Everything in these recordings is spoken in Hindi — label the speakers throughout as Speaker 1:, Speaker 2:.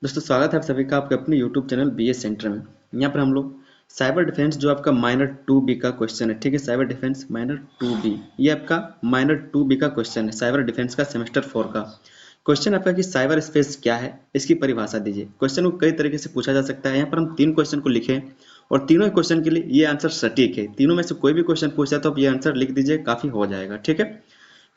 Speaker 1: दोस्तों स्वागत है आप सभी का आपके अपने यूट्यूब चैनल BS सेंटर में। यहाँ पर हम लोग साइबर डिफेंस जो आपका माइनर 2B का क्वेश्चन है, ठीक है। साइबर डिफेंस माइनर 2B, ये आपका माइनर 2B का क्वेश्चन है, साइबर डिफेंस का सेमेस्टर 4 का क्वेश्चन आपका कि साइबर स्पेस क्या है, इसकी परिभाषा दीजिए। क्वेश्चन को कई तरीके से पूछा जा सकता है। यहाँ पर हम 3 क्वेश्चन को लिखे और तीनों क्वेश्चन के लिए ये आंसर सटीक है। तीनों में से कोई भी क्वेश्चन पूछा है तो आप ये आंसर लिख दीजिए, काफी हो जाएगा, ठीक है।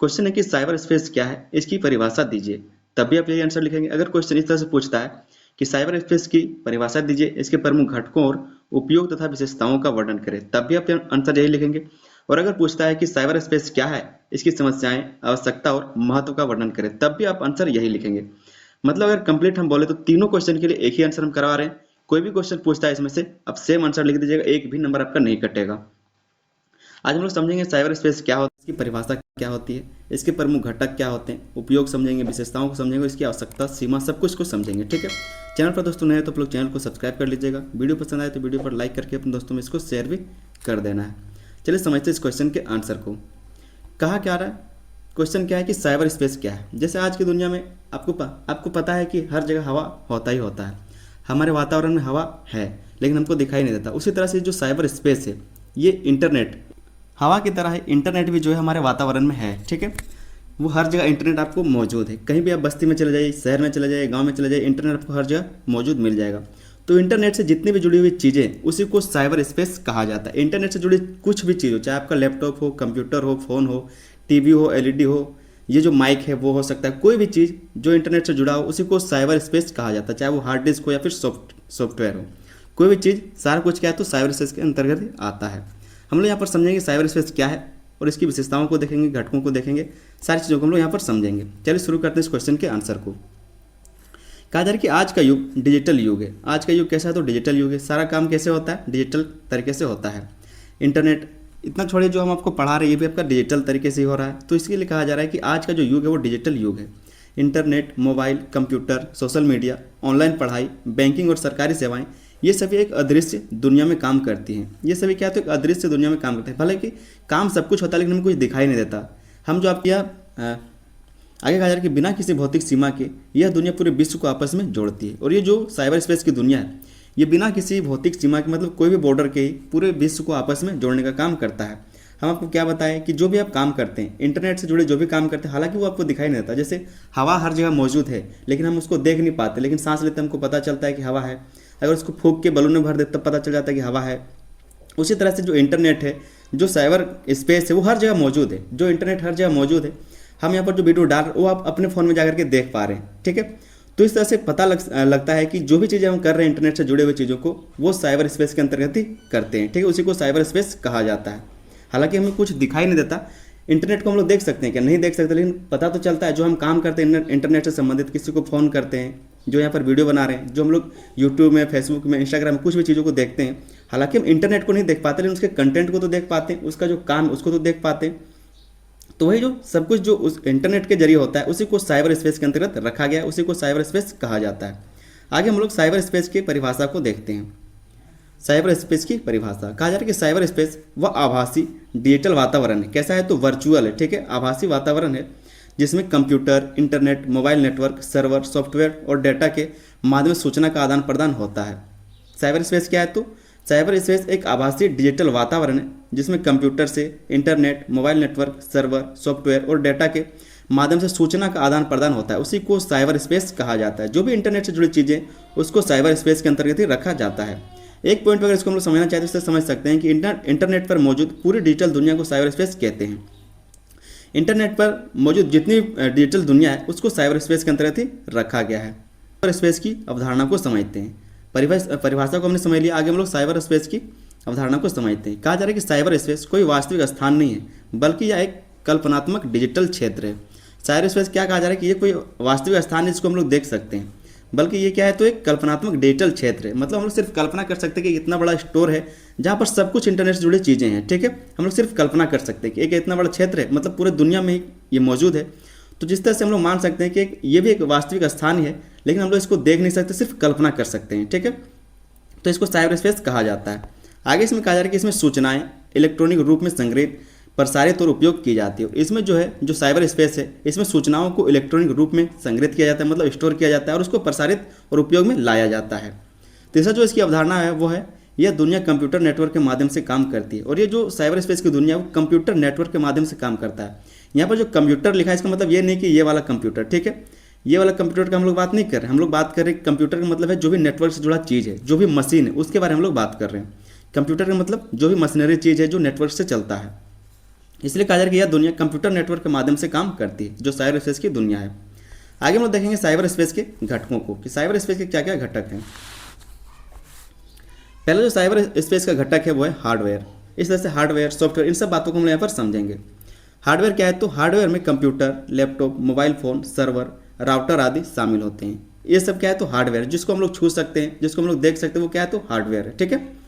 Speaker 1: क्वेश्चन है कि साइबर स्पेस क्या है, इसकी परिभाषा दीजिए, तब भी आप यही आंसर लिखेंगे। अगर क्वेश्चन इस तरह से पूछता है कि साइबर स्पेस की परिभाषा दीजिए, इसके प्रमुख घटकों और उपयोग तथा विशेषताओं का वर्णन करें, तब भी आप आंसर यही लिखेंगे। और अगर पूछता है कि साइबर स्पेस क्या है, इसकी समस्याएं, आवश्यकता और महत्व का वर्णन करें, तब भी आप आंसर यही लिखेंगे। मतलब अगर कंप्लीट हम बोले तो तीनों क्वेश्चन के लिए एक ही आंसर हम करवा रहे हैं। कोई भी क्वेश्चन पूछता है इसमें से आप सेम आंसर लिख दीजिएगा, एक भी नंबर आपका नहीं कटेगा। आज हम लोग समझेंगे साइबर स्पेस क्या होता है, इसकी परिभाषा क्या होती है, इसके प्रमुख घटक क्या होते हैं, उपयोग समझेंगे, विशेषताओं को समझेंगे, इसकी आवश्यकता, सीमा, सब कुछ को समझेंगे, ठीक है। चैनल पर दोस्तों नए हैं तो आप लोग चैनल को सब्सक्राइब कर लीजिएगा। वीडियो पसंद आए तो वीडियो पर लाइक करके अपने दोस्तों में इसको शेयर भी कर देना है। चलिए समझते हैं इस क्वेश्चन के आंसर को। कहा क्या रहा है, क्वेश्चन क्या है कि साइबर स्पेस क्या है। जैसे आज की दुनिया में आपको पता है कि हर जगह हवा होता ही होता है, हमारे वातावरण में हवा है लेकिन हमको दिखाई नहीं देता। उसी तरह से जो साइबर स्पेस है, ये इंटरनेट हवा की तरह है। इंटरनेट भी जो है हमारे वातावरण में है, ठीक है। वो हर जगह इंटरनेट आपको मौजूद है। कहीं भी आप बस्ती में चले जाइए, शहर में चले जाइए, गांव में चले जाइए, इंटरनेट आपको हर जगह मौजूद मिल जाएगा। तो इंटरनेट से जितनी भी जुड़ी हुई चीज़ें, उसी को साइबर स्पेस कहा जाता है। इंटरनेट से जुड़ी कुछ भी चीज़ हो, चाहे आपका लैपटॉप हो, कंप्यूटर हो, फ़ोन हो, टीवी हो, LED हो, ये जो माइक है वो हो सकता है, कोई भी चीज़ जो इंटरनेट से जुड़ा हो उसी को साइबर स्पेस कहा जाता है। चाहे वो हार्ड डिस्क हो या फिर सॉफ्टवेयर हो, कोई भी चीज़, सारा कुछ क्या है तो साइबर स्पेस के अंतर्गत आता है। हम लोग यहाँ पर समझेंगे साइबर स्पेस क्या है और इसकी विशेषताओं को देखेंगे, घटकों को देखेंगे, सारी चीज़ों को हम लोग यहाँ पर समझेंगे। चलिए शुरू करते हैं इस क्वेश्चन के आंसर को। कहा जा रहा है कि आज का युग डिजिटल युग है। आज का युग कैसा है तो डिजिटल युग है। सारा काम कैसे होता है, डिजिटल तरीके से होता है। इंटरनेट इतना छोड़िए, जो हम आपको पढ़ा रहे हैं ये भी आपका डिजिटल तरीके से ही हो रहा है। तो इसके लिए कहा जा रहा है कि आज का जो युग है वो डिजिटल युग है। Internet, mobile, computer, social media, online पढ़ाई, बैंकिंग और सरकारी सेवाएं, ये सभी एक अदृश्य दुनिया में काम करती हैं। ये सभी क्या, तो एक अदृश्य दुनिया में काम करते हैं। भले कि काम सब कुछ होता है लेकिन हमें कुछ दिखाई नहीं देता। हम जो आपके आगे कहा जा रहा है कि बिना किसी भौतिक सीमा के यह दुनिया पूरे विश्व को आपस में जोड़ती है। और ये जो साइबर स्पेस की दुनिया है, ये बिना किसी भौतिक सीमा के, मतलब कोई भी बॉर्डर के ही, पूरे विश्व को आपस में जोड़ने का काम करता है। हम आपको क्या बताएं कि जो भी आप काम करते हैं, इंटरनेट से जुड़े जो भी काम करते हैं, हालांकि वो आपको दिखाई नहीं देता। जैसे हवा हर जगह मौजूद है लेकिन हम उसको देख नहीं पाते, लेकिन सांस लेते हमको पता चलता है कि हवा है। अगर उसको फूंक के बलून में भर दे तब पता चल जाता है कि हवा है। उसी तरह से जो इंटरनेट है, जो साइबर स्पेस है, वो हर जगह मौजूद है। जो इंटरनेट हर जगह मौजूद है, हम यहाँ पर जो वीडियो डाल रहे हैं वो आप अपने फ़ोन में जाकर के देख पा रहे हैं, ठीक है। तो इस तरह से पता लगता है कि जो भी चीज़ें हम कर रहे हैं इंटरनेट से जुड़े हुए चीज़ों को, वो साइबर स्पेस के अंतर्गत ही करते हैं, ठीक है। उसी को साइबर स्पेस कहा जाता है। हालांकि हमें कुछ दिखाई नहीं देता। इंटरनेट को हम लोग देख सकते हैं क्या, नहीं देख सकते, लेकिन पता तो चलता है। जो हम काम करते हैं इंटरनेट से संबंधित, किसी को फ़ोन करते हैं, जो यहाँ पर वीडियो बना रहे हैं, जो हम लोग यूट्यूब में, फेसबुक में, इंस्टाग्राम में कुछ भी चीज़ों को देखते हैं, हालांकि हम इंटरनेट को नहीं देख पाते लेकिन उसके कंटेंट को तो देख पाते हैं, उसका जो काम उसको तो देख पाते हैं। तो वही जो सब कुछ जो उस इंटरनेट के जरिए होता है, उसी को साइबर स्पेस के अंतर्गत रखा गया है, उसी को साइबर स्पेस कहा जाता है। आगे हम लोग साइबर स्पेस की परिभाषा को देखते हैं। साइबर स्पेस की परिभाषा कहा जा रहा है कि साइबर स्पेस वह आभासी डिजिटल वातावरण है। कैसा है तो वर्चुअल है, ठीक है, आभासी वातावरण है जिसमें computer, internet, mobile network, server, software और डेटा के माध्यम से सूचना का आदान प्रदान होता है। साइबर स्पेस क्या है तो साइबर स्पेस एक आभासी डिजिटल वातावरण है जिसमें कंप्यूटर से, internet, mobile network, server, software और डेटा के माध्यम से सूचना का आदान प्रदान होता है। उसी को साइबर स्पेस कहा जाता है। जो भी इंटरनेट से जुड़ी चीज़ें, उसको साइबर स्पेस के अंतर्गत ही रखा जाता है। एक पॉइंट पर अगर इसको हम लोग समझना चाहते हैं, इससे समझ सकते हैं कि इंटरनेट पर मौजूद पूरी डिजिटल दुनिया को साइबर स्पेस कहते हैं। इंटरनेट पर मौजूद जितनी डिजिटल दुनिया है उसको साइबर स्पेस के अंतर्गत ही रखा गया है। साइबर स्पेस की अवधारणा को समझते हैं। परिभाषा को हमने समझ लिया। आगे हम लोग साइबर स्पेस की अवधारणा को समझते हैं। कहा जा रहा है कि साइबर स्पेस कोई वास्तविक स्थान नहीं है बल्कि यह एक कल्पनात्मक डिजिटल क्षेत्र है। साइबर स्पेस क्या कहा जा रहा है कि ये कोई वास्तविक स्थान है जिसको हम लोग देख सकते हैं, बल्कि ये क्या है तो एक कल्पनात्मक डिजिटल क्षेत्र है। मतलब हम लोग सिर्फ कल्पना कर सकते हैं कि इतना बड़ा स्टोर है जहाँ पर सब कुछ इंटरनेट से जुड़ी चीज़ें हैं, ठीक है। हम लोग सिर्फ कल्पना कर सकते हैं कि एक इतना बड़ा क्षेत्र है, मतलब पूरे दुनिया में ही ये मौजूद है। तो जिस तरह से हम लोग मान सकते हैं कि ये भी एक वास्तविक स्थान ही है, लेकिन हम लोग इसको देख नहीं सकते, सिर्फ कल्पना कर सकते हैं, ठीक है। तो इसको साइबर स्पेस कहा जाता है। आगे इसमें कहा जा रहा है कि इसमें सूचनाएं इलेक्ट्रॉनिक रूप में संग्रहित प्रसारित और उपयोग की जाती है। इसमें जो है जो साइबर स्पेस है इसमें सूचनाओं को इलेक्ट्रॉनिक रूप में संग्रहित किया जाता है, मतलब स्टोर किया जाता है, और उसको प्रसारित और उपयोग में लाया जाता है। तीसरा जो इसकी अवधारणा है वो है यह दुनिया कंप्यूटर नेटवर्क के माध्यम से काम करती है। और ये जो साइबर स्पेस की दुनिया है वो कंप्यूटर नेटवर्क के माध्यम से काम करता है। यहाँ पर जो कंप्यूटर लिखा है इसका मतलब ये नहीं कि ये वाला कंप्यूटर, ठीक है, ये वाला कंप्यूटर का हम लोग बात नहीं कर रहे हैं। हम लोग बात कर रहे हैं कंप्यूटर का मतलब है जो भी नेटवर्क से जुड़ा चीज़ है, जो भी मशीन है, उसके बारे में हम लोग बात कर रहे हैं। कंप्यूटर का मतलब जो भी मशीनरी चीज़ है जो नेटवर्क से चलता है। इसलिए कहा जा रहा है कि यह दुनिया कंप्यूटर नेटवर्क के माध्यम से काम करती है, जो साइबर स्पेस की दुनिया है। आगे हम लोग देखेंगे साइबर स्पेस के घटकों को कि साइबर स्पेस के क्या क्या घटक हैं। पहला जो साइबर स्पेस का घटक है वो है हार्डवेयर। इस तरह से हार्डवेयर, सॉफ्टवेयर, इन सब बातों को हम यहाँ पर समझेंगे। हार्डवेयर क्या है, तो हार्डवेयर में computer, laptop, mobile phone, server, router आदि शामिल होते हैं। ये सब क्या है, तो हार्डवेयर, जिसको हम लोग छू सकते हैं, जिसको हम लोग देख सकते हैं, वो क्या है, तो हार्डवेयर है, ठीक है।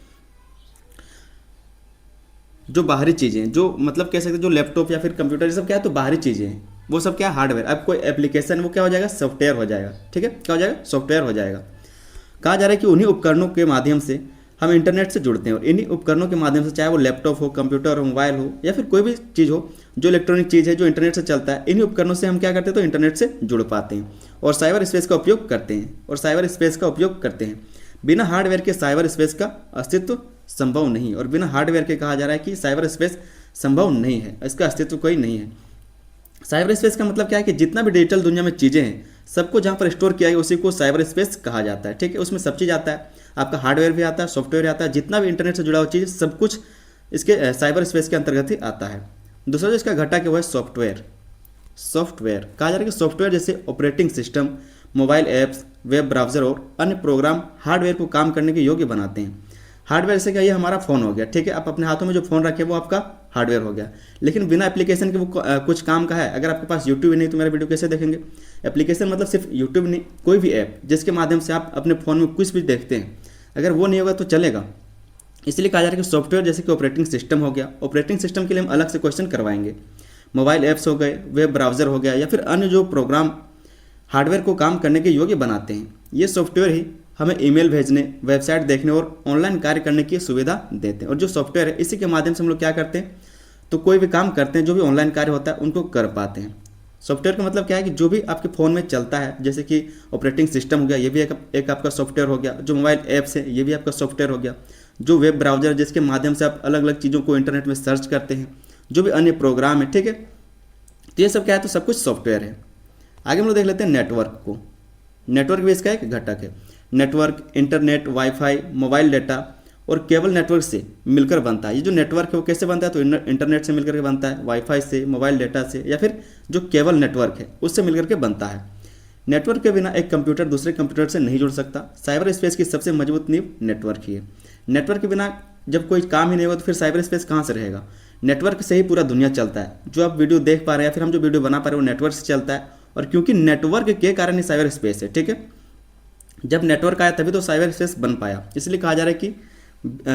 Speaker 1: जो बाहरी चीज़ें, जो मतलब कह सकते हैं जो लैपटॉप या फिर कंप्यूटर, ये सब क्या है, तो बाहरी चीज़ें हैं, वो सब क्या है, हार्डवेयर। अब कोई एप्लीकेशन वो क्या हो जाएगा, सॉफ्टवेयर हो जाएगा, ठीक है, क्या हो जाएगा, सॉफ्टवेयर हो जाएगा। कहा जा रहा है कि उन्हीं उपकरणों के माध्यम से हम इंटरनेट से जुड़ते हैं, और इन्हीं उपकरणों के माध्यम से, चाहे वो लैपटॉप हो, कंप्यूटर हो, मोबाइल हो, या फिर कोई भी चीज़ हो जो इलेक्ट्रॉनिक चीज़ है जो इंटरनेट से चलता है, इन्हीं उपकरणों से हम क्या करते हैं, तो इंटरनेट से जुड़ पाते हैं और साइबर स्पेस का उपयोग करते हैं। बिना हार्डवेयर के साइबर स्पेस का अस्तित्व संभव नहीं, और बिना हार्डवेयर के कहा जा रहा है कि साइबर स्पेस संभव नहीं है, इसका अस्तित्व कोई नहीं है। साइबर स्पेस का मतलब क्या है कि जितना भी डिजिटल दुनिया में चीज़ें हैं सबको जहाँ पर स्टोर किया है उसी को साइबर स्पेस कहा जाता है, ठीक है। उसमें सब चीज़ आता है, आपका हार्डवेयर भी आता है, सॉफ्टवेयर आता है, जितना भी इंटरनेट से जुड़ा हुआ चीज़ सब कुछ इसके साइबर स्पेस के अंतर्गत ही आता है। दूसरा जो इसका घटक है वो है सॉफ्टवेयर। सॉफ्टवेयर कहा जा रहा है कि सॉफ्टवेयर जैसे operating system, mobile apps, web browser और अन्य प्रोग्राम हार्डवेयर को काम करने के योग्य बनाते हैं। हार्डवेयर से क्या, ये हमारा फ़ोन हो गया, ठीक है, आप अपने हाथों में जो फ़ोन रखे वो आपका हार्डवेयर हो गया। लेकिन बिना एप्लीकेशन के वो कुछ काम का है। अगर आपके पास यूट्यूब ही नहीं तो मेरा वीडियो कैसे देखेंगे। एप्लीकेशन मतलब सिर्फ यूट्यूब नहीं, कोई भी ऐप जिसके माध्यम से आप अपने फ़ोन में कुछ भी देखते हैं, अगर वो नहीं होगा तो चलेगा। इसलिए कहा जा रहा है कि सॉफ्टवेयर जैसे कि ऑपरेटिंग सिस्टम हो गया, ऑपरेटिंग सिस्टम के लिए हम अलग से क्वेश्चन करवाएंगे। मोबाइल ऐप्स हो गए, वेब ब्राउज़र हो गया, या फिर अन्य जो प्रोग्राम हार्डवेयर को काम करने के योग्य बनाते हैं, ये सॉफ्टवेयर ही हमें ईमेल भेजने, वेबसाइट देखने और ऑनलाइन कार्य करने की सुविधा देते हैं। और जो सॉफ्टवेयर है इसी के माध्यम से हम लोग क्या करते हैं, तो कोई भी काम करते हैं, जो भी ऑनलाइन कार्य होता है उनको कर पाते हैं। सॉफ्टवेयर का मतलब क्या है कि जो भी आपके फ़ोन में चलता है, जैसे कि ऑपरेटिंग सिस्टम हो गया, ये भी एक आपका सॉफ्टवेयर हो गया। जो मोबाइल ऐप्स है ये भी आपका सॉफ्टवेयर हो गया। जो वेब ब्राउज़र जिसके माध्यम से आप अलग अलग चीज़ों को इंटरनेट में सर्च करते हैं, जो भी अन्य प्रोग्राम है, ठीक है, तो ये सब क्या है, तो सब कुछ सॉफ्टवेयर है। आगे हम लोग देख लेते हैं नेटवर्क को। नेटवर्क भी इसका एक घटक है। Network internet, wifi, mobile data और केबल नेटवर्क से मिलकर बनता है। ये जो नेटवर्क है वो कैसे बनता है, तो इंटरनेट से मिलकर के बनता है, वाईफाई से, मोबाइल डेटा से, या फिर जो केबल नेटवर्क है उससे मिलकर के बनता है। नेटवर्क के बिना एक कंप्यूटर दूसरे कंप्यूटर से नहीं जुड़ सकता। साइबर स्पेस की सबसे मजबूत नींव नेटवर्क ही है। नेटवर्क के बिना जब कोई काम ही नहीं होगा तो फिर साइबर स्पेस कहाँ से रहेगा। नेटवर्क से ही पूरा दुनिया चलता है। जो आप वीडियो देख पा रहे हैं या फिर हम जो वीडियो बना पा रहे हैं वो नेटवर्क से चलता है, और क्योंकि नेटवर्क के कारण ही साइबर स्पेस है, ठीक है। जब नेटवर्क आया तभी तो साइबर स्पेस बन पाया। इसलिए कहा जा रहा है कि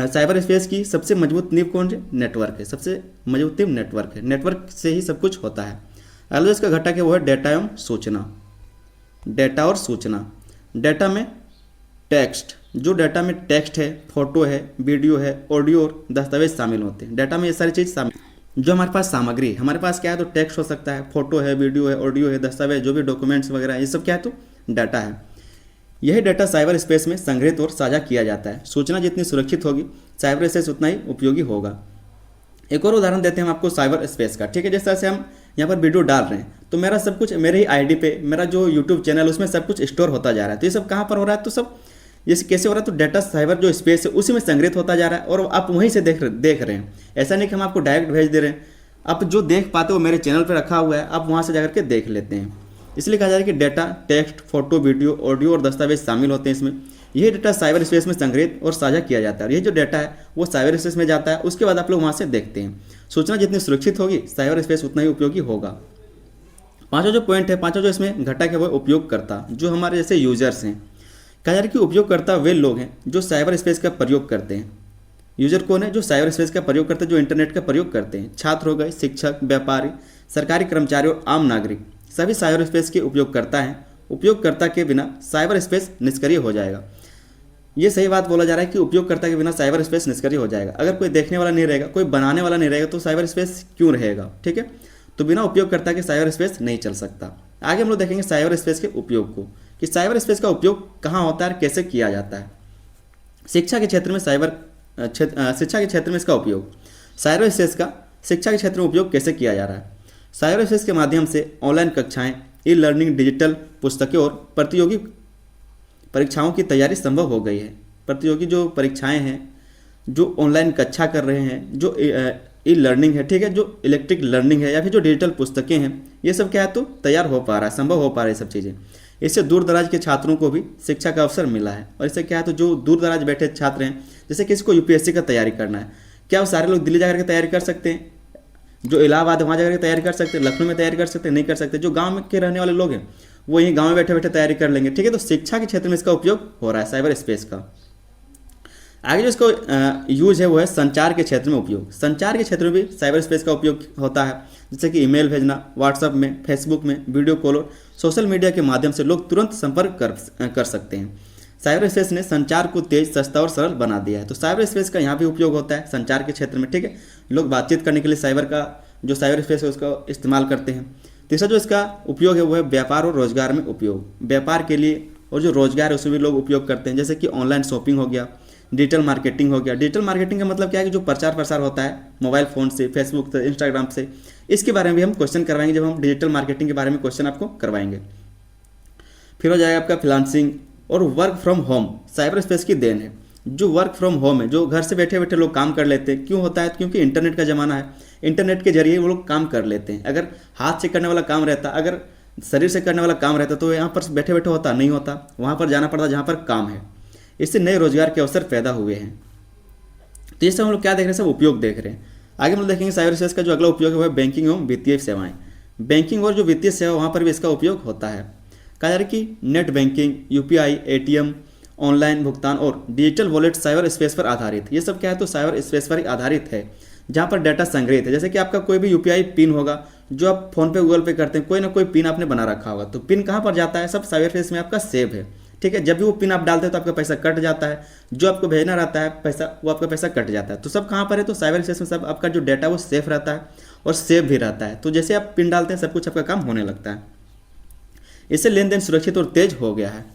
Speaker 1: साइबर स्पेस की सबसे मजबूत नींव कौन है, नेटवर्क है। सबसे मजबूत नींव नेटवर्क है। नेटवर्क से ही सब कुछ होता है। अगला इसका घटक है वो है डेटा एवं सूचना। डेटा और सूचना। डेटा में टेक्स्ट, जो डेटा में टेक्स्ट है, फोटो है, वीडियो है, ऑडियो और दस्तावेज शामिल होते हैं। डेटा में ये सारी चीज़ शामिल, जो हमारे पास सामग्री, हमारे पास क्या है, तो टेक्स्ट हो सकता है, फोटो है, वीडियो है, ऑडियो है, दस्तावेज, जो भी डॉक्यूमेंट्स वगैरह ये सब क्या है, तो डाटा है। यही डाटा साइबर स्पेस में संग्रहित और साझा किया जाता है। सूचना जितनी सुरक्षित होगी साइबर स्पेस उतना ही उपयोगी होगा। एक और उदाहरण देते हैं हम आपको साइबर स्पेस का, ठीक है। जैसे से हम यहाँ पर वीडियो डाल रहे हैं तो मेरा सब कुछ मेरे ही आईडी पे, मेरा जो यूट्यूब चैनल उसमें सब कुछ स्टोर होता जा रहा है। तो ये सब कहाँ पर हो रहा है, तो सब ये कैसे हो रहा है, तो डाटा साइबर जो स्पेस है उसी में संग्रहित होता जा रहा है और आप वहीं से देख रहे हैं। ऐसा नहीं कि हम आपको डायरेक्ट भेज दे रहे हैं, आप जो देख पाते हो मेरे चैनल पर रखा हुआ है, आप वहाँ से जाकर के देख लेते हैं। इसलिए कहा जा रहा है कि data, text, photo, video, audio और दस्तावेज शामिल होते हैं इसमें। यही डेटा साइबर स्पेस में संग्रहित और साझा किया जाता है, और ये जो डेटा है वो साइबर स्पेस में जाता है। उसके बाद आप लोग वहाँ से देखते हैं। सूचना जितनी सुरक्षित होगी साइबर स्पेस उतना ही उपयोगी होगा। पांचवा जो पॉइंट है, पांचवा जो इसमें घटक है वो उपयोगकर्ता, जो हमारे जैसे यूजर्स हैं। कहा जा रहा है कि उपयोगकर्ता वे लोग हैं जो साइबर स्पेस का प्रयोग करते हैं। यूजर कौन है, जो साइबर स्पेस का प्रयोग करते हैं, जो इंटरनेट का प्रयोग करते हैं। छात्र हो गए, शिक्षक, व्यापारी, सरकारी कर्मचारी और आम नागरिक सभी साइबर स्पेस के उपयोगकर्ता हैं। उपयोगकर्ता के बिना साइबर स्पेस निष्क्रिय हो जाएगा। ये सही बात बोला जा रहा है कि उपयोगकर्ता के बिना साइबर स्पेस निष्क्रिय हो जाएगा। अगर कोई देखने वाला नहीं रहेगा, कोई बनाने वाला नहीं रहेगा, तो साइबर स्पेस क्यों रहेगा, ठीक है। तो बिना उपयोगकर्ता के साइबर स्पेस नहीं चल सकता। आगे हम लोग देखेंगे साइबर स्पेस के उपयोग को, कि साइबर स्पेस का उपयोग कहाँ होता है और कैसे किया जाता है। शिक्षा के क्षेत्र में शिक्षा के क्षेत्र में इसका उपयोग, साइबर स्पेस का शिक्षा के क्षेत्र में उपयोग कैसे किया जा रहा है। साइबर स्पेस के माध्यम से ऑनलाइन कक्षाएं, ई लर्निंग, डिजिटल पुस्तकें और प्रतियोगी परीक्षाओं की तैयारी संभव हो गई है। प्रतियोगी जो परीक्षाएं हैं, जो ऑनलाइन कक्षा कर रहे हैं, जो ई लर्निंग है, ठीक है, जो इलेक्ट्रिक लर्निंग है या फिर जो डिजिटल पुस्तकें हैं, ये सब क्या है तो तैयार हो पा रहा है, संभव हो पा रहा है ये सब चीज़ें। इससे दूर दराज के छात्रों को भी शिक्षा का अवसर मिला है। और इससे क्या है तो जो दूर दराज बैठे छात्र हैं, जैसे किसी को यूपीएससी का तैयारी करना है, क्या वो सारे लोग दिल्ली जाकर के तैयारी कर सकते हैं? जो इलाहाबाद है वहाँ जाकर के तैयारी कर सकते हैं, लखनऊ में तैयारी कर सकते हैं? नहीं कर सकते। जो गाँव के रहने वाले लोग हैं वो यहीं गाँव में बैठे बैठे तैयारी कर लेंगे, ठीक है। तो शिक्षा के क्षेत्र में इसका उपयोग हो रहा है साइबर स्पेस का। आगे जो इसको यूज है वो है संचार के क्षेत्र में उपयोग। संचार के क्षेत्र में भी साइबर स्पेस का उपयोग होता है, जैसे कि ईमेल भेजना, व्हाट्सएप में, फेसबुक में, वीडियो कॉल और सोशल मीडिया के माध्यम से लोग तुरंत संपर्क कर सकते हैं। साइबर स्पेस ने संचार को तेज, सस्ता और सरल बना दिया है। तो साइबर स्पेस का यहाँ भी उपयोग होता है संचार के क्षेत्र में, ठीक है। लोग बातचीत करने के लिए जो साइबर स्पेस है उसका इस्तेमाल करते हैं। तीसरा जो इसका उपयोग है वो है व्यापार और रोजगार में उपयोग। व्यापार के लिए और जो रोजगार है उसमें भी लोग उपयोग करते हैं, जैसे कि ऑनलाइन शॉपिंग हो गया, डिजिटल मार्केटिंग हो गया। डिजिटल मार्केटिंग का मतलब क्या है कि जो प्रचार प्रसार होता है मोबाइल फ़ोन से, फेसबुक से, इंस्टाग्राम से, इसके बारे में भी हम क्वेश्चन करवाएंगे जब हम डिजिटल मार्केटिंग के बारे में क्वेश्चन आपको करवाएंगे। फिर हो जाएगा आपका फ्रीलांसिंग और work from home. Cyber space की देन है। जो वर्क फ्रॉम होम है, जो घर से बैठे बैठे लोग काम कर लेते हैं, क्यों होता है? क्योंकि इंटरनेट का ज़माना है। इंटरनेट के जरिए वो लोग काम कर लेते हैं। अगर हाथ से करने वाला काम रहता, अगर शरीर से करने वाला काम रहता, तो यहाँ पर बैठे बैठे होता नहीं होता, वहाँ पर जाना पड़ता जहाँ पर काम है। इससे नए रोजगार के अवसर पैदा हुए हैं। तो ये सब हम लोग क्या देख रहे हैं, सब उपयोग देख रहे हैं। आगे हम लोग देखेंगे साइबर स्पेस का जो अगला उपयोग है वह बैंकिंग एवं वित्तीय सेवाएं। बैंकिंग और जो वित्तीय सेवा वहाँ पर भी इसका उपयोग होता है। कहा जा रहा है कि net banking, UPI, ATM, online भुगतान और डिजिटल वॉलेट साइबर स्पेस पर आधारित। ये सब क्या है तो साइबर स्पेस पर आधारित है, जहाँ पर डाटा संग्रहित है। जैसे कि आपका कोई भी यूपीआई पिन होगा जो आप फोन पे, गूगल पे करते हैं, कोई ना कोई पिन आपने बना रखा होगा, तो पिन कहाँ पर जाता है? सब साइबर स्पेस में आपका सेव है, ठीक है। जब भी वो पिन आप डालते हैं तो आपका पैसा कट जाता है, जो आपको भेजना रहता है पैसा, वो आपका पैसा कट जाता है। तो सब कहाँ पर है तो साइबर स्पेस में सब आपका जो डाटा वो सेफ रहता है और सेव भी रहता है। तो जैसे आप पिन डालते हैं सब कुछ आपका काम होने लगता है। इससे लेन देन सुरक्षित और तेज हो गया है।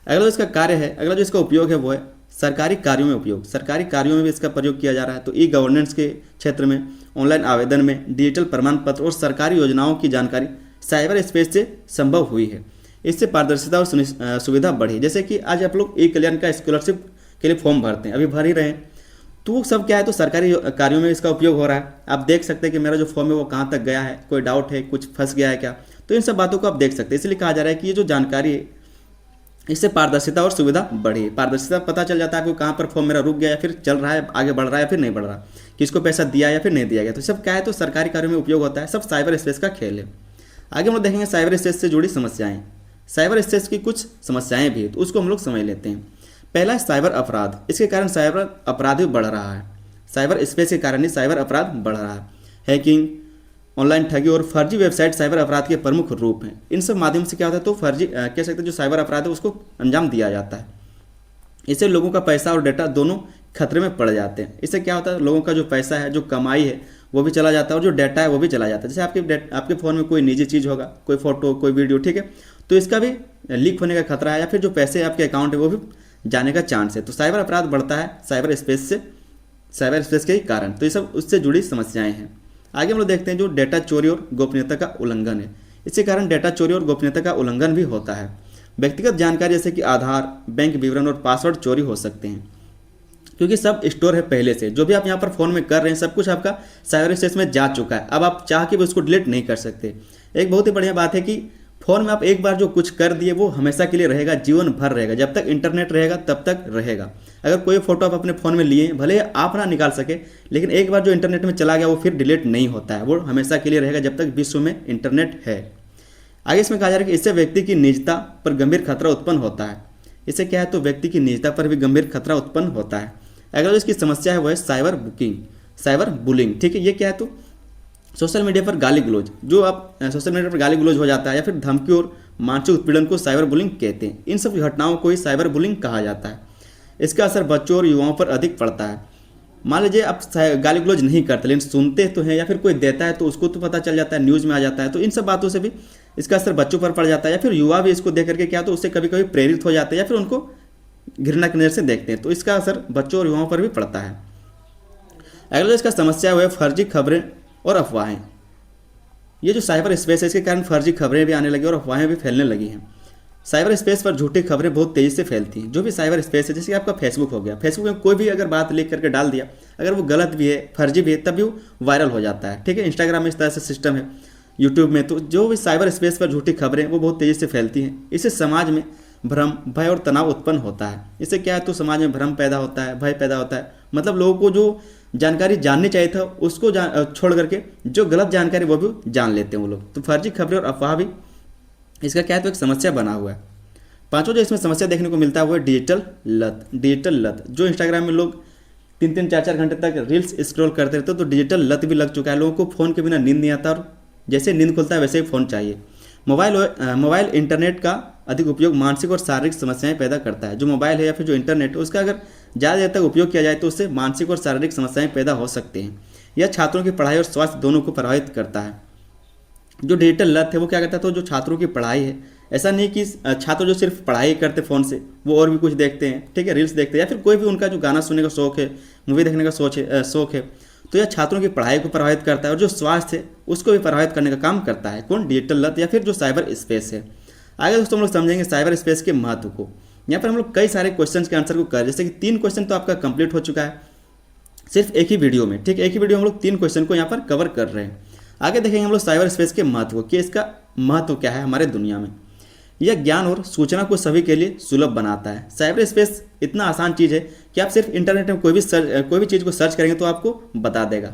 Speaker 1: अगला जो इसका कार्य है, अगला जो इसका उपयोग है वो है सरकारी कार्यों में उपयोग। सरकारी कार्यों में भी इसका प्रयोग किया जा रहा है। तो ई गवर्नेंस के क्षेत्र में, ऑनलाइन आवेदन में, डिजिटल प्रमाण पत्र और सरकारी योजनाओं की जानकारी साइबर स्पेस से संभव हुई है। इससे पारदर्शिता और सुविधा बढ़ी। जैसे कि आज आप लोग ई कल्याण का स्कॉलरशिप के लिए फॉर्म भरते हैं, अभी भर ही रहे हैं, तो वो सब क्या है तो सरकारी कार्यों में इसका उपयोग हो रहा है। आप देख सकते हैं कि मेरा जो फॉर्म है वो कहाँ तक गया है, कोई डाउट है, कुछ फंस गया है क्या, तो इन सब बातों को आप देख सकते हैं। इसलिए कहा जा रहा है कि ये जो जानकारी है इससे पारदर्शिता और सुविधा बढ़ी। पारदर्शिता पता चल जाता है आपको कहाँ पर फॉर्म मेरा रुक गया या फिर चल रहा है, आगे बढ़ रहा है या फिर नहीं बढ़ रहा, किसको पैसा दिया या फिर नहीं दिया गया। तो सब क्या है तो सरकारी कार्यों में उपयोग होता है। सब साइबर स्पेस का खेल है। आगे हम लोग देखेंगे साइबर स्पेस से जुड़ी समस्याएं। साइबर स्पेस की कुछ समस्याएं भी है, तो उसको हम लोग समझ लेते हैं। पहला है साइबर अपराध। इसके कारण साइबर अपराध भी बढ़ रहा है। साइबर स्पेस के कारण ही साइबर अपराध बढ़ रहा है। हैकिंग, ऑनलाइन ठगी और फर्जी वेबसाइट साइबर अपराध के प्रमुख रूप हैं। इन सब माध्यम से क्या होता है तो फर्जी कह सकते हैं जो साइबर अपराध है उसको अंजाम दिया जाता है। इससे लोगों का पैसा और डेटा दोनों खतरे में पड़ जाते हैं। इससे क्या होता है लोगों का जो पैसा है, जो कमाई है, वो भी चला जाता है और जो डाटा है वो भी चला जाता है। जैसे आपके फ़ोन में कोई निजी चीज़ होगा, कोई फोटो, कोई वीडियो, ठीक है, तो इसका भी लीक होने का खतरा है या फिर जो पैसे आपके अकाउंट है वो भी जाने का चांस है। तो साइबर अपराध बढ़ता है साइबर स्पेस के ही कारण। तो ये सब उससे जुड़ी समस्याएं हैं। आगे हम लोग देखते हैं जो डेटा चोरी और गोपनीयता का उल्लंघन है। इसके कारण डेटा चोरी और गोपनीयता का उल्लंघन भी होता है। व्यक्तिगत जानकारी जैसे कि आधार, बैंक विवरण और पासवर्ड चोरी हो सकते हैं, क्योंकि सब स्टोर है पहले से। जो भी आप यहाँ पर फ़ोन में कर रहे हैं सब कुछ आपका साइबर स्पेस में जा चुका है। अब आप चाह के भी उसको डिलीट नहीं कर सकते। एक बहुत ही बढ़िया बात है कि फ़ोन में आप एक बार जो कुछ कर दिए वो हमेशा के लिए रहेगा, जीवन भर रहेगा। जब तक इंटरनेट रहेगा तब तक रहेगा। अगर कोई फोटो आप अपने फ़ोन में लिए, भले आप ना निकाल सके, लेकिन एक बार जो इंटरनेट में चला गया वो फिर डिलीट नहीं होता है, वो हमेशा के लिए रहेगा जब तक विश्व में इंटरनेट है। आगे इसमें कहा जा रहा है कि इससे व्यक्ति की निजता पर गंभीर खतरा उत्पन्न होता है। इससे क्या है तो व्यक्ति की निजता पर भी गंभीर खतरा उत्पन्न होता है। अगर इसकी समस्या है वो है साइबर बुलिंग, ठीक है। ये क्या है तो सोशल मीडिया पर गाली गलौज, जो आप सोशल मीडिया पर गाली गलौज हो जाता है या फिर धमकी और मानसिक उत्पीड़न को साइबर बुलिंग कहते हैं। इन सब घटनाओं को ही साइबर बुलिंग कहा जाता है। इसका असर बच्चों और युवाओं पर अधिक पड़ता है। मान लीजिए आप गाली गलौज नहीं करते लेकिन सुनते तो हैं, या फिर कोई देता है तो उसको तो पता चल जाता है, न्यूज़ में आ जाता है, तो इन सब बातों से भी इसका असर बच्चों पर पड़ जाता है, या फिर युवा भी इसको देख करके क्या तो उससे कभी कभी प्रेरित हो जाते हैं, या फिर उनको घृणा की नज़र से देखते हैं, तो इसका असर बच्चों और युवाओं पर भी पड़ता है। अगला जो इसका समस्या है फर्जी खबरें और अफवाहें। ये जो साइबर स्पेस है इसके कारण फर्जी खबरें भी आने लगी और अफवाहें भी फैलने लगी हैं। साइबर स्पेस पर झूठी खबरें बहुत तेज़ी से फैलती हैं। जो भी साइबर स्पेस है, जैसे कि आपका फेसबुक हो गया, फेसबुक में कोई भी अगर बात लिख करके डाल दिया, अगर वो गलत भी है, फर्जी भी है, तब भी वो वायरल हो जाता है। ठीक है, इंस्टाग्राम में इस तरह से सिस्टम है, यूट्यूब में, तो जो भी साइबर स्पेस पर झूठी खबरें वो बहुत तेज़ी से फैलती हैं। इससे समाज में भ्रम, भय और तनाव उत्पन्न होता है। इससे क्या है तो समाज में भ्रम पैदा होता है, भय पैदा होता है, मतलब लोगों को जो जानकारी जाननी चाहिए था उसको छोड़ करके जो गलत जानकारी वो भी जान लेते हैं वो लोग। तो फर्जी खबरें और अफवाह भी इसका क्या है तो एक समस्या बना हुआ है। पांचों जो इसमें समस्या देखने को मिलता है वो है डिजिटल लत। डिजिटल लत, जो इंस्टाग्राम में लोग 3-3 4-4 घंटे तक रील्स स्क्रॉल करते रहते तो डिजिटल लत भी लग चुका है। लोगों को फ़ोन के बिना नींद नहीं आता और जैसे नींद खुलता है वैसे ही फ़ोन चाहिए। मोबाइल इंटरनेट का अधिक उपयोग मानसिक और शारीरिक समस्याएं पैदा करता है। जो मोबाइल है या फिर जो इंटरनेट है उसका अगर ज़्यादा देर तक उपयोग किया जाए तो उससे मानसिक और शारीरिक समस्याएं पैदा हो सकती हैं। यह छात्रों की पढ़ाई और स्वास्थ्य दोनों को प्रभावित करता है। जो डिजिटल लत है वो क्या करता है तो जो छात्रों की पढ़ाई है, ऐसा नहीं कि छात्र जो सिर्फ पढ़ाई करते फ़ोन से, वो और भी कुछ देखते हैं, ठीक है, रील्स देखते हैं, या फिर कोई भी उनका जो गाना सुनने का शौक है, मूवी देखने का शौक है, तो यह छात्रों की पढ़ाई को प्रभावित करता है और जो स्वास्थ्य है उसको भी प्रभावित करने का काम करता है। कौन? डिजिटल लत या फिर जो साइबर स्पेस है। आगे दोस्तों हम लोग समझेंगे साइबर स्पेस के महत्व को। यहाँ पर हम लोग कई सारे क्वेश्चंस के आंसर को कर, जैसे कि 3 क्वेश्चन तो आपका कंप्लीट हो चुका है सिर्फ एक ही वीडियो में। ठीक है, एक ही वीडियो हम लोग 3 क्वेश्चन को यहाँ पर कवर कर रहे हैं। आगे देखेंगे हम लोग साइबर स्पेस के महत्व कि इसका महत्व क्या है हमारे दुनिया में। यह ज्ञान और सूचना को सभी के लिए सुलभ बनाता है। साइबर स्पेस इतना आसान चीज़ है कि आप सिर्फ इंटरनेट में कोई भी चीज़ को सर्च करेंगे तो आपको बता देगा।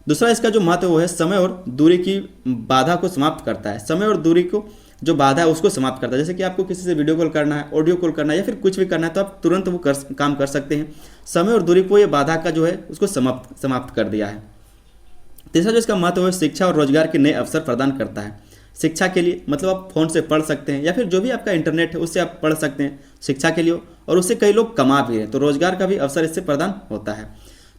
Speaker 1: दूसरा इसका जो महत्व वो है समय और दूरी की बाधा को समाप्त करता है। समय और दूरी को जो बाधा है उसको समाप्त करता है। जैसे कि आपको किसी से वीडियो कॉल करना है, ऑडियो कॉल करना है, या फिर कुछ भी करना है तो आप तुरंत वो काम कर सकते हैं। समय और दूरी को ये बाधा का जो है उसको समाप्त कर दिया है। तीसरा जो इसका महत्व है शिक्षा और रोजगार के नए अवसर प्रदान करता है। शिक्षा के लिए मतलब आप फ़ोन से पढ़ सकते हैं या फिर जो भी आपका इंटरनेट है उससे आप पढ़ सकते हैं शिक्षा के लिए, और उससे कई लोग कमा भी रहे हैं, तो रोजगार का भी अवसर इससे प्रदान होता है।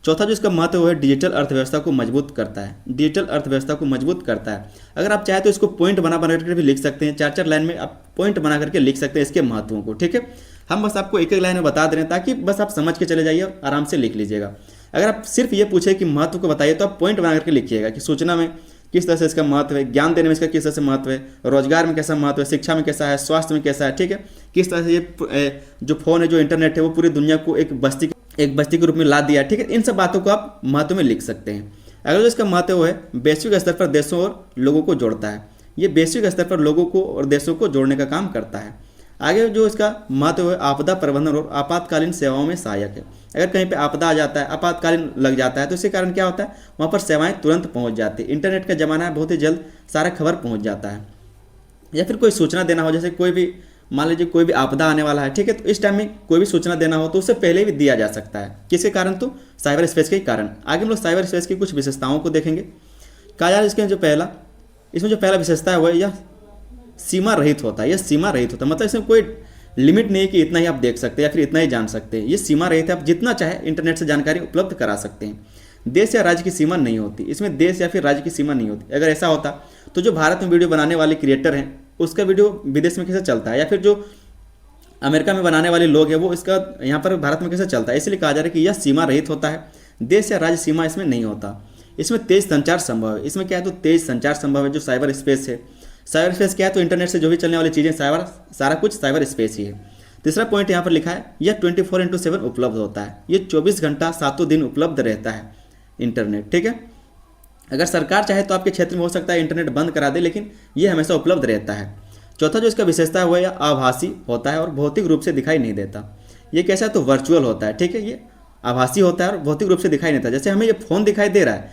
Speaker 1: चौथा जो इसका महत्व है डिजिटल अर्थव्यवस्था को मजबूत करता है। डिजिटल अर्थव्यवस्था को मजबूत करता है। अगर आप चाहें तो इसको पॉइंट बना करके भी लिख सकते हैं, 4-4 लाइन में आप पॉइंट बना करके लिख सकते हैं इसके महत्वों को। ठीक है, हम बस आपको एक लाइन में बता दे रहे हैं ताकि बस आप समझ के चले जाइए और आराम से लिख लीजिएगा। अगर आप सिर्फ ये पूछे कि महत्व को बताइए तो आप पॉइंट बना करके लिखिएगा कि सूचना में किस तरह से इसका महत्व है, ज्ञान देने में इसका किस तरह से महत्व है, रोजगार में कैसा महत्व है, शिक्षा में कैसा है, स्वास्थ्य में कैसा है। ठीक है, किस तरह से ये जो फ़ोन है, जो इंटरनेट है, वो पूरी दुनिया को एक बस्ती के रूप में ला दिया। ठीक है, इन सब बातों को आप महत्व में लिख सकते हैं। अगर जो इसका महत्व है वैश्विक स्तर पर देशों और लोगों को जोड़ता है। ये वैश्विक स्तर पर लोगों को और देशों को जोड़ने का काम करता है। आगे जो इसका महत्व है आपदा प्रबंधन और आपातकालीन सेवाओं में सहायक है। अगर कहीं पे आपदा आ जाता है, आपातकालीन लग जाता है, तो इसके कारण क्या होता है वहाँ पर सेवाएं तुरंत पहुँच जाती है। इंटरनेट का ज़माना है, बहुत ही जल्द सारा खबर पहुँच जाता है। या फिर कोई सूचना देना हो, जैसे कोई भी मान लीजिए कोई भी आपदा आने वाला है, ठीक है, तो इस टाइम में कोई भी सूचना देना हो तो उससे पहले भी दिया जा सकता है। किसके कारण? तो साइबर स्पेस के कारण। आगे हम लोग साइबर स्पेस की कुछ विशेषताओं को देखेंगे। कहा जा रहा है इसमें जो पहला विशेषता है वह यह सीमा रहित होता है। यह सीमा रहित होता है मतलब इसमें कोई लिमिट नहीं है कि इतना ही आप देख सकते हैं या फिर इतना ही जान सकते हैं। ये सीमा रहित है, आप जितना चाहे इंटरनेट से जानकारी उपलब्ध करा सकते हैं। देश या राज्य की सीमा नहीं होती, इसमें देश या फिर राज्य की सीमा नहीं होती। अगर ऐसा होता तो जो भारत में वीडियो बनाने वाले क्रिएटर हैं उसका वीडियो विदेश में कैसे चलता है, या फिर जो अमेरिका में बनाने वाले लोग हैं वो इसका यहाँ पर भारत में कैसे चलता है। इसलिए कहा जा रहा है कि यह सीमा रहित होता है, देश या राज्य सीमा इसमें नहीं होता। इसमें तेज संचार संभव है। इसमें क्या है तो तेज संचार संभव है। जो साइबर स्पेस है, साइबर स्पेस क्या है तो इंटरनेट से जो भी चलने वाली चीज़ें सारा कुछ साइबर स्पेस ही है। तीसरा पॉइंट यहाँ पर लिखा है यह 24/7 उपलब्ध होता है। ये 24 घंटा 7 दिन उपलब्ध रहता है इंटरनेट। ठीक है, अगर सरकार चाहे तो आपके क्षेत्र में हो सकता है इंटरनेट बंद करा दे, लेकिन ये हमेशा उपलब्ध रहता है। चौथा जो इसका विशेषता है वह यह आभासी होता है और भौतिक रूप से दिखाई नहीं देता। ये कैसा है तो वर्चुअल होता है। ठीक है, ये आभासी होता है और भौतिक रूप से दिखाई नहीं देता। जैसे हमें ये फ़ोन दिखाई दे रहा है,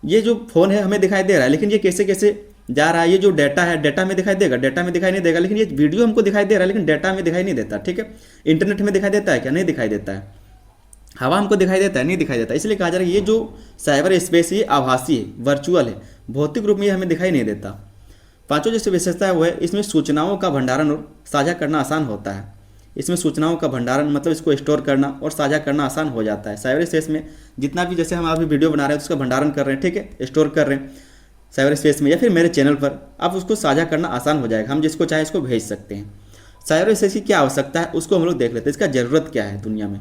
Speaker 1: ये जो फ़ोन है हमें दिखाई दे रहा है, लेकिन ये कैसे जा रहा है। ये जो डाटा है डाटा में दिखाई देगा, डाटा में दिखाई नहीं देगा। लेकिन ये वीडियो हमको दिखाई दे रहा है लेकिन डाटा में दिखाई नहीं देता। ठीक है, इंटरनेट में दिखाई देता है क्या? नहीं दिखाई देता है। हवा हमको दिखाई देता है? नहीं दिखाई देता। इसलिए कहा जा रहा है ये जो साइबर स्पेस ये आभासी है, वर्चुअल है, भौतिक रूप में ये हमें दिखाई नहीं देता। पांचों जैसे विशेषता है वो है इसमें सूचनाओं का भंडारण और साझा करना आसान होता है। इसमें सूचनाओं का भंडारण मतलब इसको स्टोर करना और साझा करना आसान हो जाता है। साइबर स्पेस में जितना भी, जैसे हम अभी वीडियो बना रहे हैं तो उसका भंडारण कर रहे हैं, ठीक है, स्टोर कर रहे हैं साइबर स्पेस में या फिर मेरे चैनल पर, आप उसको साझा करना आसान हो जाएगा, हम जिसको चाहे इसको भेज सकते हैं। साइबर स्पेस की क्या आवश्यकता है उसको हम लोग देख लेते हैं, इसका ज़रूरत क्या है दुनिया में।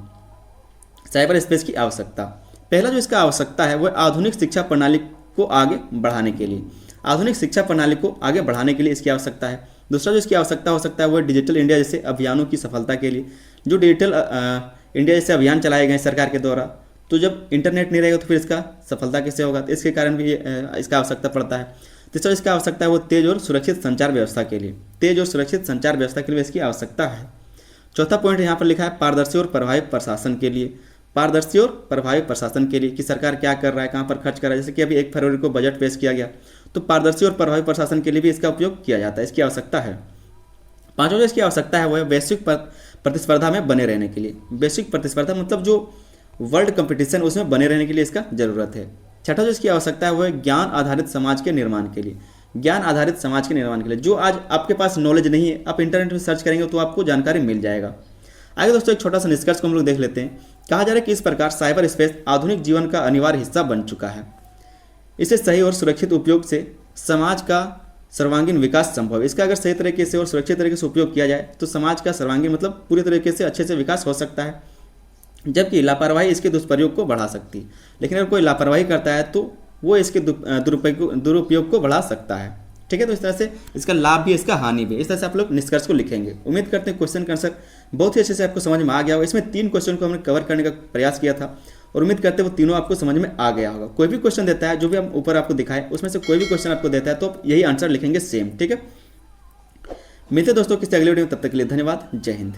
Speaker 1: साइबर स्पेस की आवश्यकता, पहला जो इसका आवश्यकता है वह आधुनिक शिक्षा प्रणाली को आगे बढ़ाने के लिए, आधुनिक शिक्षा प्रणाली को आगे बढ़ाने के लिए इसकी आवश्यकता है। दूसरा जो इसकी आवश्यकता हो सकता है वह डिजिटल इंडिया जैसे अभियानों की सफलता के लिए, जो डिजिटल इंडिया जैसे अभियान चलाए गए सरकार के द्वारा, तो जब इंटरनेट नहीं रहेगा तो फिर इसका सफलता कैसे होगा, तो इसके कारण भी इसका आवश्यकता पड़ता है। तीसरा इसका आवश्यकता है वो तेज और सुरक्षित संचार व्यवस्था के लिए, तेज और सुरक्षित संचार व्यवस्था के लिए इसकी आवश्यकता है। चौथा पॉइंट यहाँ पर लिखा है पारदर्शी और प्रभावी प्रशासन के लिए, पारदर्शी और प्रभावी प्रशासन के लिए कि सरकार क्या कर रहा है, कहाँ पर खर्च कर रहा है। जैसे कि अभी 1 फरवरी को बजट पेश किया गया, तो पारदर्शी और प्रभावी प्रशासन के लिए भी इसका उपयोग किया जाता है, इसकी आवश्यकता है। पांचवा जो इसकी आवश्यकता है वह वैश्विक प्रतिस्पर्धा में बने रहने के लिए, वैश्विक प्रतिस्पर्धा मतलब जो वर्ल्ड कंपटीशन उसमें बने रहने के लिए इसका जरूरत है। छठा जो इसकी आवश्यकता है वह ज्ञान आधारित समाज के निर्माण के लिए, ज्ञान आधारित समाज के निर्माण के लिए, जो आज आपके पास नॉलेज नहीं है आप इंटरनेट में सर्च करेंगे तो आपको जानकारी मिल जाएगा। आगे दोस्तों एक छोटा सा निष्कर्ष को हम लोग देख लेते हैं। कहा जा रहा है कि इस प्रकार साइबर स्पेस आधुनिक जीवन का अनिवार्य हिस्सा बन चुका है। इसे सही और सुरक्षित उपयोग से समाज का सर्वांगीण विकास संभव है। इसका अगर सही तरीके से और सुरक्षित तरीके से उपयोग किया जाए तो समाज का सर्वांगीण मतलब पूरी तरीके से अच्छे से विकास हो सकता है, जबकि लापरवाही इसके दुष्प्रयोग को बढ़ा सकती है। लेकिन अगर कोई लापरवाही करता है तो वो इसके दुरुपयोग को बढ़ा सकता है, ठीक है। तो इस तरह से इसका लाभ भी इसका हानि भी, इस तरह से आप लोग निष्कर्ष को लिखेंगे। उम्मीद करते हैं क्वेश्चन का आंसर बहुत ही अच्छे से आपको समझ में आ गया होगा। इसमें 3 क्वेश्चन को हमने कवर करने का प्रयास किया था और उम्मीद करते हैं वो तीनों आपको समझ में आ गया होगा। कोई भी क्वेश्चन देता है, जो भी हम ऊपर आपको दिखाए उसमें से कोई भी क्वेश्चन आपको देता है तो आप यही आंसर लिखेंगे सेम, ठीक है। मिलते हैं दोस्तों किसी अगले वीडियो में, तब तक के लिए धन्यवाद, जय हिंद।